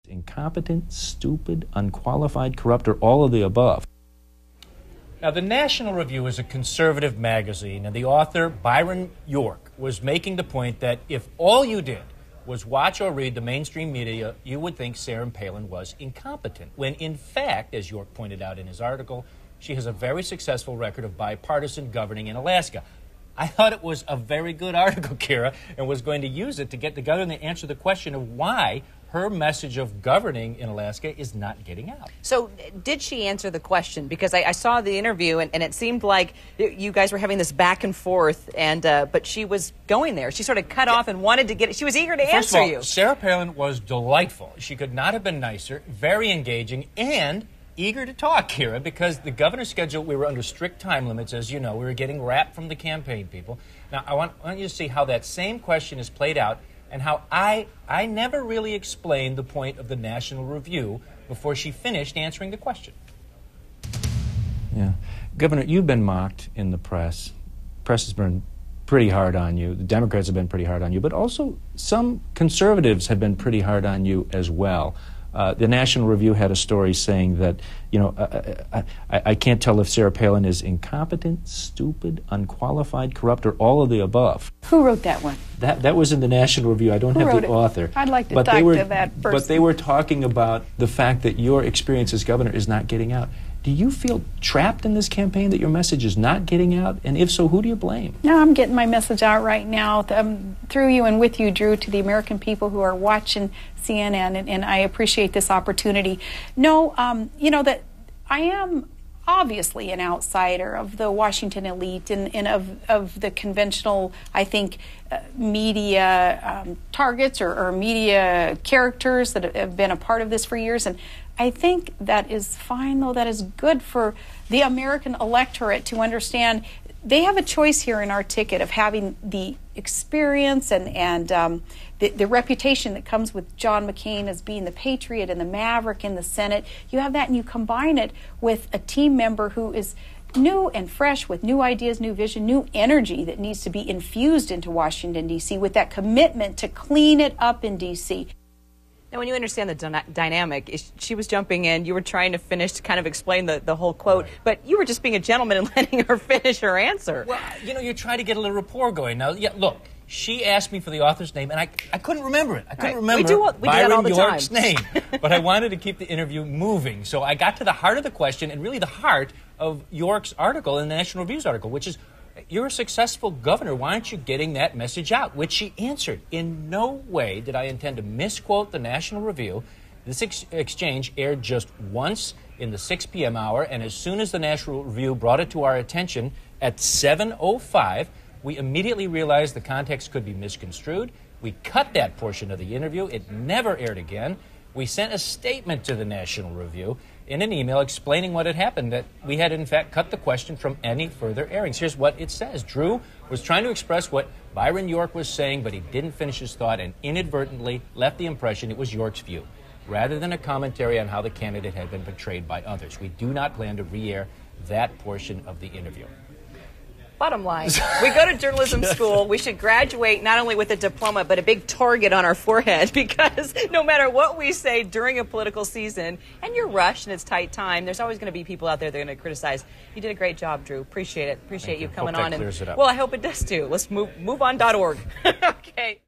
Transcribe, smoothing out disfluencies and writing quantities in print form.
Incompetent, stupid, unqualified, corrupt, or all of the above. Now, the National Review is a conservative magazine, and the author, Byron York, was making the point that if all you did was watch or read the mainstream media, you would think Sarah Palin was incompetent, when in fact, as York pointed out in his article, she has a very successful record of bipartisan governing in Alaska. I thought it was a very good article, Kira, and was going to use it to get together and answer the question of why her message of governing in Alaska is not getting out. So did she answer the question? Because I saw the interview, and it seemed like you guys were having this back and forth, and but she was going there. She sort of cut off and wanted to get it. She was eager to answer you. Sarah Palin was delightful. She could not have been nicer, very engaging, and eager to talk, Kira, because the governor's schedule, we were under strict time limits, as you know. We were getting rap from the campaign people. Now, I want you to see how that same question is played out and how I never really explained the point of the National Review before she finished answering the question. Yeah. Governor, you've been mocked in the press. Press has been pretty hard on you. The Democrats have been pretty hard on you, but also some conservatives have been pretty hard on you as well. The National Review had a story saying that, you know, I can't tell if Sarah Palin is incompetent, stupid, unqualified, corrupt, or all of the above. Who wrote that one? That was in the National Review. I don't have the author. I'd like to talk to that person. But they were talking about the fact that your experience as governor is not getting out. Do you feel trapped in this campaign, that your message is not getting out? And if so, who do you blame? No, I'm getting my message out right now through you and with you, Drew, to the American people who are watching CNN, and I appreciate this opportunity. No, you know, that I am obviously an outsider of the Washington elite and of the conventional, I think, media targets or media characters that have been a part of this for years. And I think that is fine, though. That is good for the American electorate to understand they have a choice here in our ticket of having the experience and the reputation that comes with John McCain as being the patriot and the maverick in the Senate. You have that, and you combine it with a team member who is new and fresh, with new ideas, new vision, new energy that needs to be infused into Washington, D.C., with that commitment to clean it up in D.C. Now, when you understand the dynamic, she was jumping in, you were trying to finish to kind of explain the whole quote, right, but you were just being a gentleman and letting her finish her answer. Well, you know, you try to get a little rapport going. Now, yeah, look, she asked me for the author's name, and I couldn't remember it. I couldn't remember we do that all the York's time. name. But I wanted to keep the interview moving. So I got to the heart of the question, and really the heart of York's article in the National Review's article, which is, you're a successful governor. Why aren't you getting that message out? Which she answered. In no way did I intend to misquote the National Review. This exchange aired just once in the 6 p.m. hour, and as soon as the National Review brought it to our attention at 7:05, we immediately realized the context could be misconstrued. We cut that portion of the interview. It never aired again. We sent a statement to the National Review in an email explaining what had happened, that we had in fact cut the question from any further airings. Here's what it says. Drew was trying to express what Byron York was saying, but he didn't finish his thought and inadvertently left the impression it was York's view, rather than a commentary on how the candidate had been portrayed by others. We do not plan to re-air that portion of the interview. Bottom line, we go to journalism school. We should graduate not only with a diploma, but a big target on our forehead, because no matter what we say during a political season, and you're rushed and it's tight time, there's always going to be people out there that are going to criticize. You did a great job, Drew. Appreciate it. Appreciate you coming on. Clears it up. Well, I hope it does too. Let's move on.org. Okay.